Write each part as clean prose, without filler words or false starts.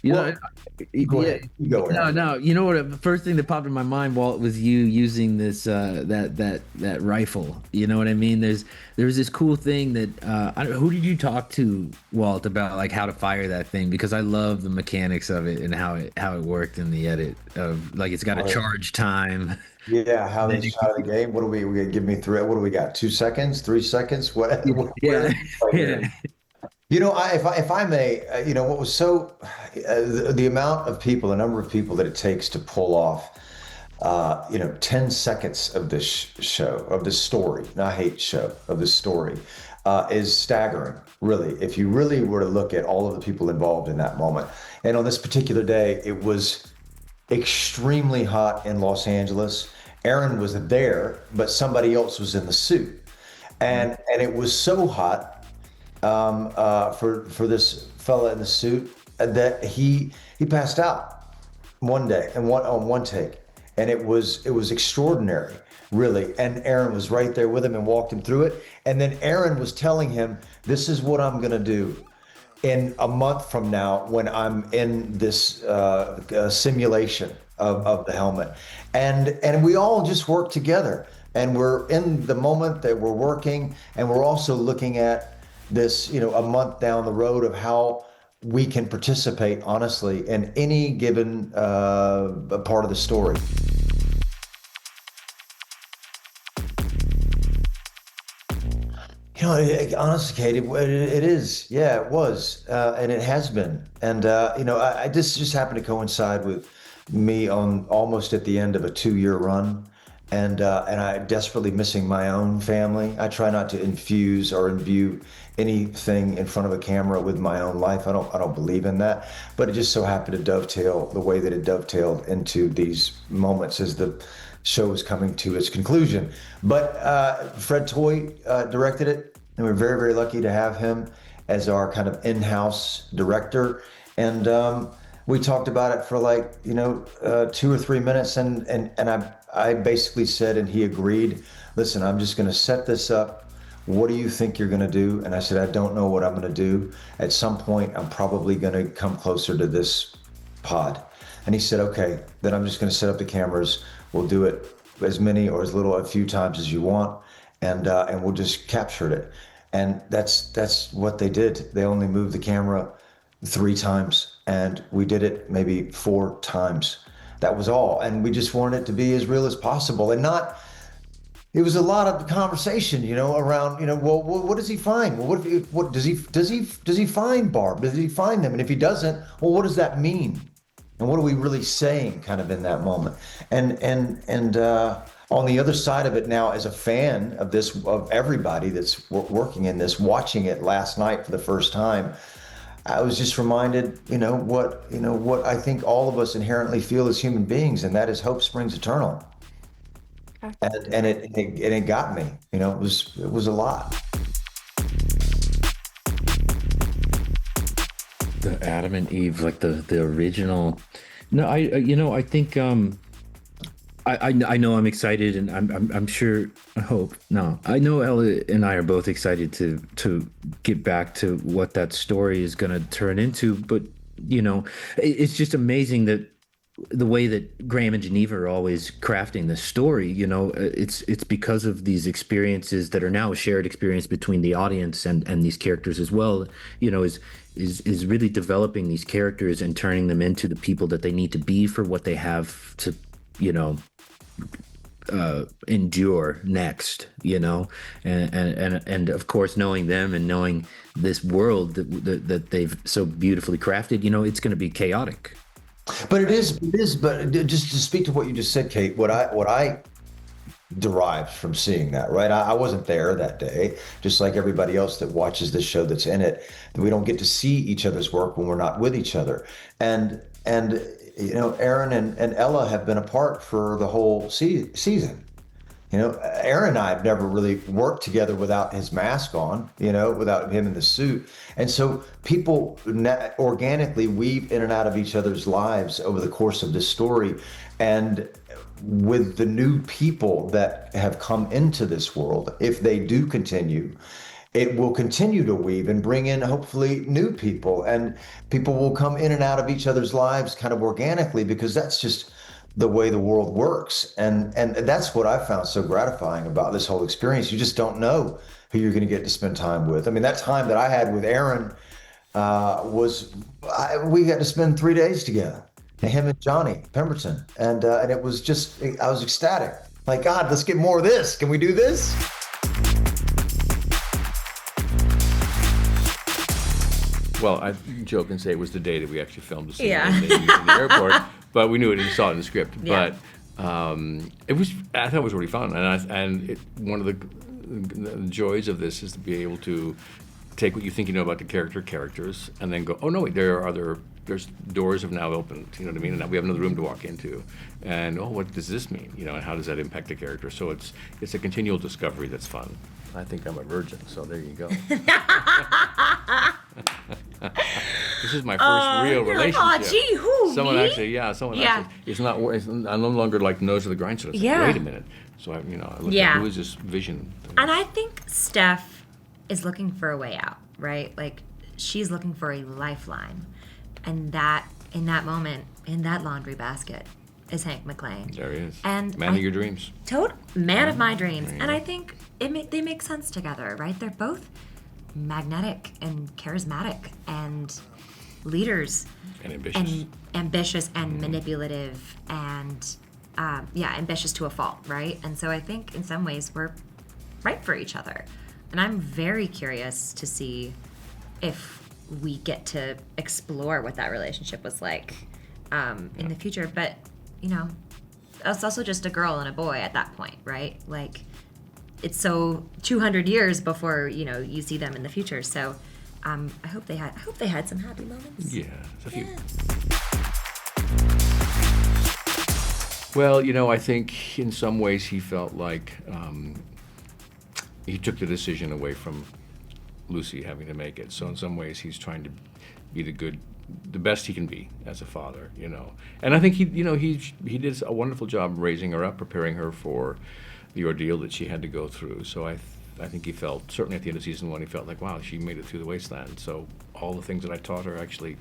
You Well, know, go yeah, ahead. You go, no, Aaron. no. You know what? The first thing that popped in my mind, Walt, was you using this that rifle. You know what I mean? There's this cool thing that who did you talk to, Walt, about like how to fire that thing? Because I love the mechanics of it and how it worked in the edit of like it's got a charge time. Yeah, how Then they you shot the game. What do we give me three? What do we got? 2 seconds, 3 seconds? What? can, Where yeah, is it right yeah. here? If I may, what was so the amount of people, the number of people that it takes to pull off, 10 seconds of this show, of this story, not hate show, of this story, is staggering, really. If you really were to look at all of the people involved in that moment. And on this particular day, it was extremely hot in Los Angeles. Aaron was there, but somebody else was in the suit. And it was so hot for this fella in the suit that he passed out one day and one on one take, and it was extraordinary, really. And Aaron was right there with him and walked him through it. And then Aaron was telling him, "This is what I'm gonna do in a month from now when I'm in this simulation of the helmet." And we all just work together. And we're in the moment that we're working, and we're also looking at this, a month down the road of how we can participate honestly in any given part of the story. Honestly, Kate, it is. Yeah, it was, and it has been. And this just happened to coincide with me on almost at the end of a 2-year run, and I desperately missing my own family. I try not to infuse or imbue anything in front of a camera with my own life. I don't believe in that. But it just so happened to dovetail the way that it dovetailed into these moments as the show was coming to its conclusion. But Fred Toy directed it, and we're very, very lucky to have him as our kind of in-house director. And we talked about it for like 2 or 3 minutes, and I basically said, and he agreed. Listen, I'm just going to set this up. What do you think you're going to do? And I said, I don't know what I'm going to do. At some point, I'm probably going to come closer to this pod. And he said, okay, then I'm just going to set up the cameras. We'll do it as many or as little, a few times as you want, and we'll just capture it. And that's what they did. They only moved the camera 3 times, and we did it maybe 4 times. That was all. And we just wanted it to be as real as possible, and not. It was a lot of conversation, around, well, what does he find? Well, what does he find Barb? Does he find them? And if he doesn't, well, what does that mean? And what are we really saying kind of in that moment? And on the other side of it now, as a fan of this, of everybody that's working in this, watching it last night for the first time, I was just reminded, what I think all of us inherently feel as human beings, and that is hope springs eternal. And it got me, it was a lot. The Adam and Eve, like the original. No, I think I know I'm excited, and I'm sure. I hope. No, I know Ella and I are both excited to get back to what that story is going to turn into. But it's just amazing that the way that Graham and Geneva are always crafting the story. It's because of these experiences that are now a shared experience between the audience and these characters as well. Is really developing these characters and turning them into the people that they need to be for what they have to you know endure next, and of course knowing them and knowing this world that they've so beautifully crafted, it's going to be chaotic. But it is. But just to speak to what you just said, Kate, what I derived from seeing that, right? I wasn't there that day, just like everybody else that watches this show that's in it. We don't get to see each other's work when we're not with each other. And Aaron and Ella have been apart for the whole season. Aaron and I have never really worked together without his mask on, without him in the suit. And so people organically weave in and out of each other's lives over the course of this story. And with the new people that have come into this world, if they do continue, it will continue to weave and bring in hopefully new people, and people will come in and out of each other's lives kind of organically, because that's just the way the world works. And that's what I found so gratifying about this whole experience. You just don't know who you're going to get to spend time with. I mean, that time that I had with Aaron we got to spend 3 days together, him and Johnny Pemberton, and it was just, I was ecstatic. Like, God, let's get more of this. Can we do this? Well, I joke and say it was the day that we actually filmed the scene in the airport, but we knew it and saw it in the script. Yeah. But I thought it was really fun, one of the joys of this is to be able to take what you think you know about the characters, and then go, oh no, wait, there's doors have now opened, you know what I mean? And now we have another room to walk into, and oh, what does this mean? You know, and how does that impact the character? So it's a continual discovery that's fun. I think I'm a virgin, so there you go. This is my first real relationship. Like, oh, gee, who, someone me? actually, it's not. I'm no longer like nose to the grindstone. It's like, wait a minute. So I looked at who is this vision? And I think Steph is looking for a way out, right? Like, she's looking for a lifeline, and that in that moment, in that laundry basket, is Hank McLean. There he is. And man of your dreams. Man of my dreams. And I think they make sense together, right? They're both magnetic and charismatic and leaders. And ambitious. And ambitious and manipulative and, ambitious to a fault, right? And so I think in some ways we're right for each other. And I'm very curious to see if we get to explore what that relationship was like in the future. But, it's also just a girl and a boy at that point, right? Like, it's so 200 years before, you see them in the future. So I hope they had some happy moments. Yeah, a few. Well, I think in some ways he felt like he took the decision away from Lucy having to make it. So in some ways he's trying to be the best he can be as a father, And I think he did a wonderful job raising her up, preparing her for the ordeal that she had to go through. So I think he felt, certainly at the end of season 1, he felt like, wow, she made it through the wasteland. So all the things that I taught her actually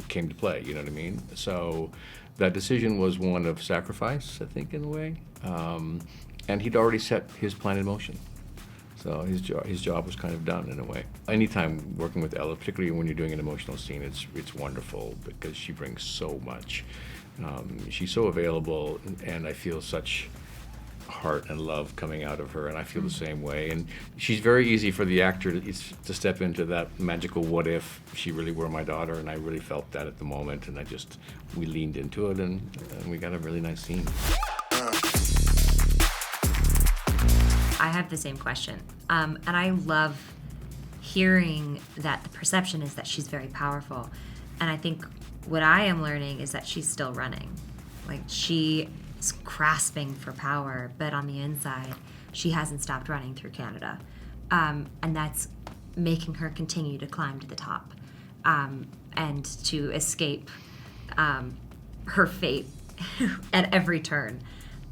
came to play, you know what I mean? So that decision was one of sacrifice, I think, in a way. And he'd already set his plan in motion. So his job was kind of done in a way. Anytime working with Ella, particularly when you're doing an emotional scene, it's wonderful because she brings so much. She's so available, and I feel such heart and love coming out of her, and I feel the same way. And she's very easy for the actor to step into that magical what if she really were my daughter, and I really felt that at the moment, and we leaned into it, and we got a really nice scene. I have the same question. And I love hearing that the perception is that she's very powerful. And I think what I am learning is that she's still running. Like, she is grasping for power, but on the inside, she hasn't stopped running through Canada. And that's making her continue to climb to the top and to escape her fate at every turn.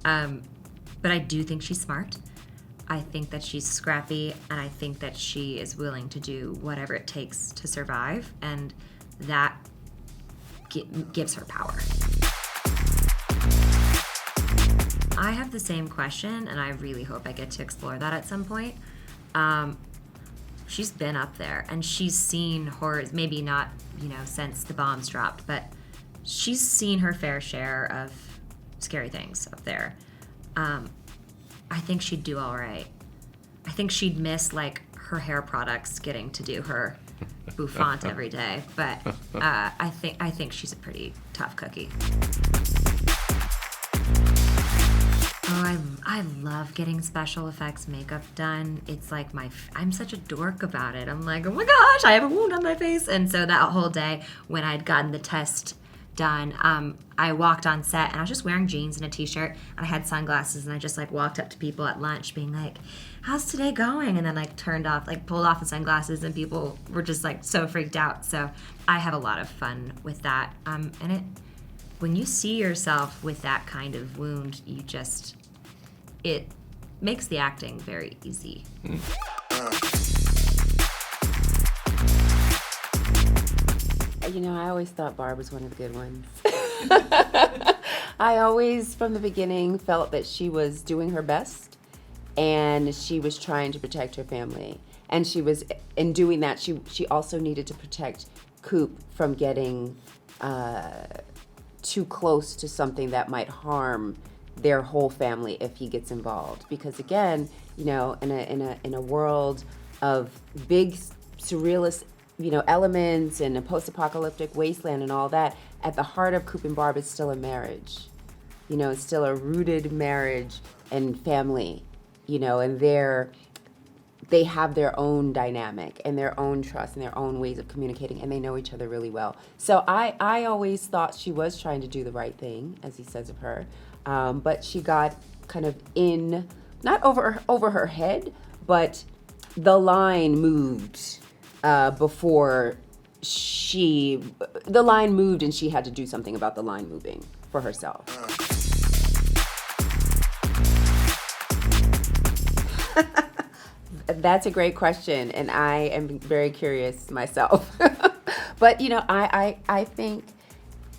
But I do think she's smart. I think that she's scrappy, and I think that she is willing to do whatever it takes to survive, and that gives her power. I have the same question, and I really hope I get to explore that at some point. She's been up there, and she's seen horrors, maybe not, since the bombs dropped, but she's seen her fair share of scary things up there. I think she'd do all right. I think she'd miss, her hair products getting to do her bouffant every day, but I think she's a pretty tough cookie. Oh, I love getting special effects makeup done. It's like I'm such a dork about it. I'm like, oh my gosh, I have a wound on my face. And so that whole day when I'd gotten the test done, I walked on set and I was just wearing jeans and a t-shirt and I had sunglasses, and I just walked up to people at lunch being like, how's today going? And then pulled off the sunglasses, and people were just so freaked out. So I have a lot of fun with that. And when you see yourself with that kind of wound, it makes the acting very easy. I always thought Barb was one of the good ones. I always, from the beginning, felt that she was doing her best and she was trying to protect her family. And she was, in doing that, she also needed to protect Coop from getting too close to something that might harm their whole family if he gets involved. Because again, in a world of big surrealist, elements and a post-apocalyptic wasteland and all that, at the heart of Coop and Barb is still a marriage. It's still a rooted marriage and family, and they have their own dynamic and their own trust and their own ways of communicating, and they know each other really well. So I always thought she was trying to do the right thing, as he says of her, but she got kind of not over her head, but the line moved before the line moved and she had to do something about the line moving for herself. That's a great question, and I am very curious myself. But, I think,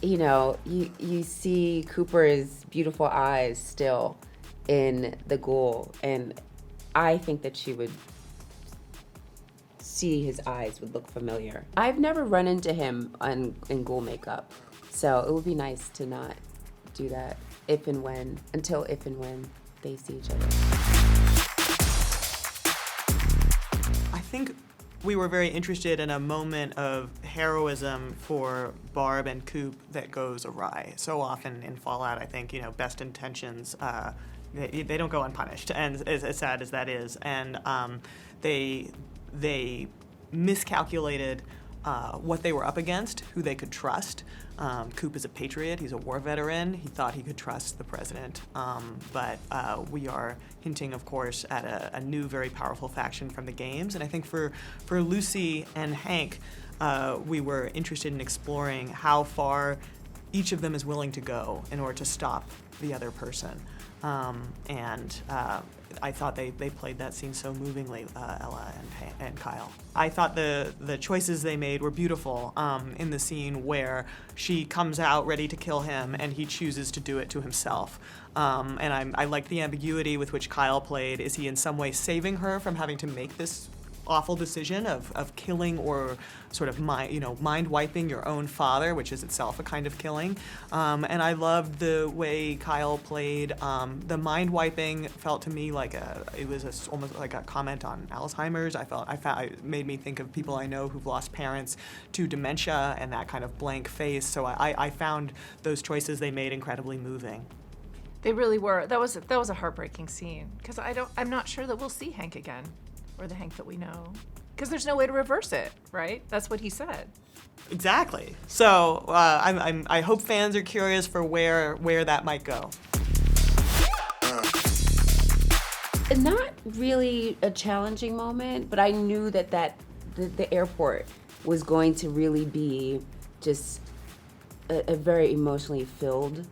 you see Cooper's beautiful eyes still in the ghoul, and I think that she would see his eyes would look familiar. I've never run into him in ghoul makeup, so it would be nice to not do that if and when they see each other. I think we were very interested in a moment of heroism for Barb and Coop that goes awry. So often in Fallout, I think, best intentions, they don't go unpunished, and as sad as that is. And they miscalculated what they were up against, who they could trust. Coop is a patriot. He's a war veteran. He thought he could trust the president. But we are hinting, of course, at a new, very powerful faction from the games. And I think for Lucy and Hank, we were interested in exploring how far each of them is willing to go in order to stop the other person. I thought they played that scene so movingly, Ella and Kyle. I thought the choices they made were beautiful in the scene where she comes out ready to kill him and he chooses to do it to himself. And I liked the ambiguity with which Kyle played. Is he in some way saving her from having to make this awful decision of killing or sort of mind wiping your own father, which is itself a kind of killing. And I loved the way Kyle played. The mind wiping felt to me like almost like a comment on Alzheimer's. It made me think of people I know who've lost parents to dementia and that kind of blank face. So I found those choices they made incredibly moving. They really were. That was a heartbreaking scene because I'm not sure that we'll see Hank again. Or the Hank that we know. Because there's no way to reverse it, right? That's what he said. Exactly. So I hope fans are curious for where that might go. Not really a challenging moment, but I knew that the airport was going to really be just a very emotionally filled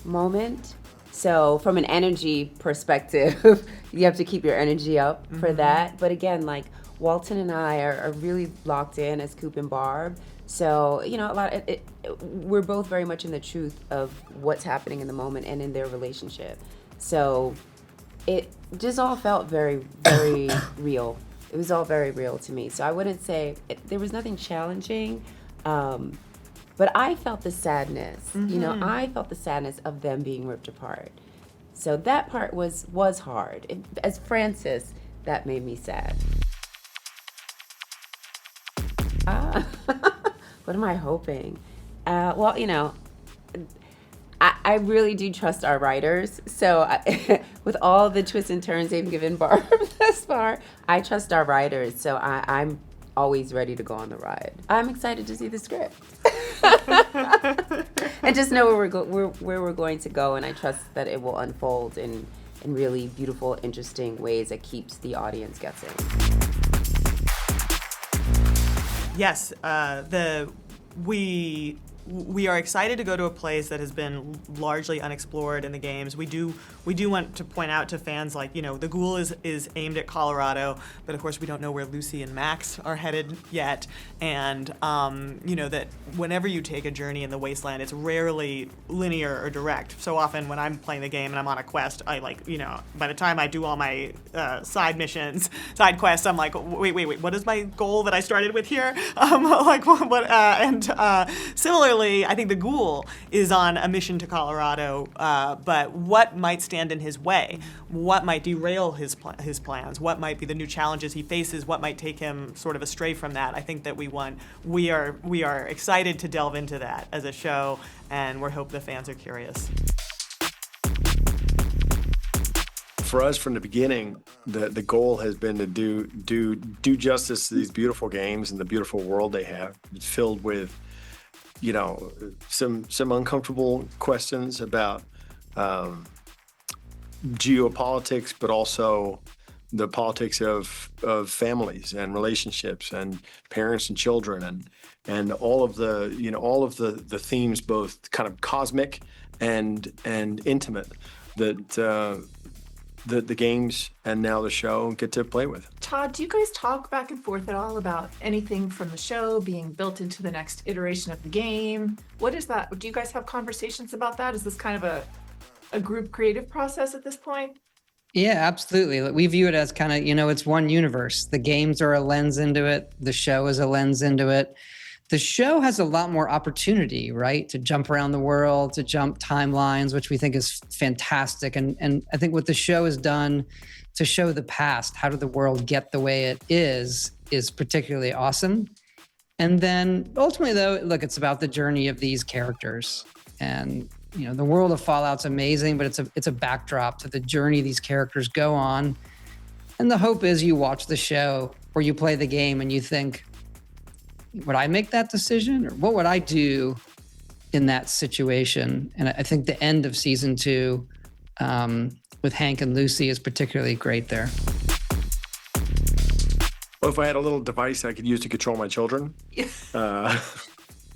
moment. So from an energy perspective, you have to keep your energy up for that. But again, like Walton and I are really locked in as Coop and Barb. So, we're both very much in the truth of what's happening in the moment and in their relationship. So it just all felt very, very real. It was all very real to me. So I wouldn't say there was nothing challenging. But I felt the sadness, I felt the sadness of them being ripped apart. So that part was hard. As Francis, that made me sad. What am I hoping? I really do trust our writers. So with all the twists and turns they've given Barb thus far, I trust our writers. So I'm always ready to go on the ride. I'm excited to see the script. And just know where we're going to go, and I trust that it will unfold in really beautiful, interesting ways that keeps the audience guessing. Yes, we we are excited to go to a place that has been largely unexplored in the games. We do want to point out to fans, like, the Ghoul is aimed at Colorado, but of course we don't know where Lucy and Max are headed yet. And that whenever you take a journey in the wasteland, it's rarely linear or direct. So often when I'm playing the game and I'm on a quest, I by the time I do all my side quests, I'm like, wait, what is my goal that I started with here? Similarly, I think the Ghoul is on a mission to Colorado, but what might stand in his way? What might derail his plans? What might be the new challenges he faces? What might take him sort of astray from that? I think that we are excited to delve into that as a show, and we hope the fans are curious. For us, from the beginning, the goal has been to do justice to these beautiful games and the beautiful world they have. It's filled with, some uncomfortable questions about geopolitics, but also the politics of families and relationships and parents and children and all of the themes, both kind of cosmic and intimate, that the games and now the show get to play with. Todd, do you guys talk back and forth at all about anything from the show being built into the next iteration of the game? What is that? Do you guys have conversations about that? Is this kind of a group creative process at this point? Yeah, absolutely. We view it as kind of, it's one universe. The games are a lens into it. The show is a lens into it. The show has a lot more opportunity, right? To jump around the world, to jump timelines, which we think is fantastic. And I think what the show has done to show the past, how did the world get the way it is particularly awesome. And then ultimately, though, look, it's about the journey of these characters. And, the world of Fallout's amazing, but it's a backdrop to the journey these characters go on. And the hope is you watch the show or you play the game and you think, would I make that decision, or what would I do in that situation? And I think the end of season 2 with Hank and Lucy is particularly great there. Well, if I had a little device I could use to control my children, I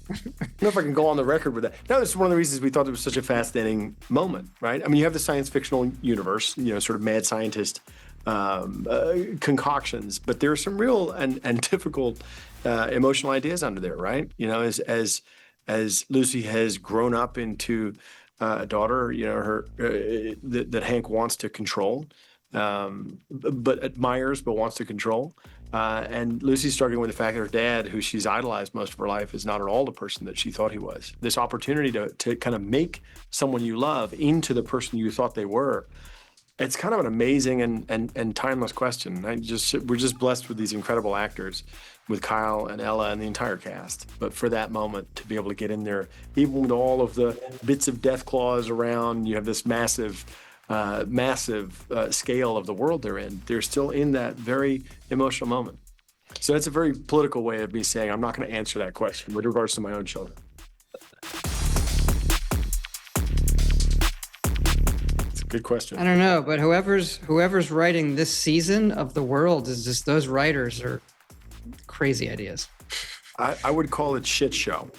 don't know if I can go on the record with that. No, this is one of the reasons we thought it was such a fascinating moment, right? I mean, you have the science fictional universe, sort of mad scientist concoctions, but there are some real and difficult emotional ideas under there, right? As Lucy has grown up into a daughter, that Hank wants to control, but admires, but wants to control. And Lucy's struggling with the fact that her dad, who she's idolized most of her life, is not at all the person that she thought he was. This opportunity to kind of make someone you love into the person you thought they were. It's kind of an amazing and timeless question. We're just blessed with these incredible actors, with Kyle and Ella and the entire cast. But for that moment to be able to get in there, even with all of the bits of death claws around, you have this massive scale of the world they're in. They're still in that very emotional moment. So that's a very political way of me saying I'm not going to answer that question with regards to my own children. Good question. I don't know, but whoever's writing this season of the world is just, those writers are crazy ideas. I would call it shit show.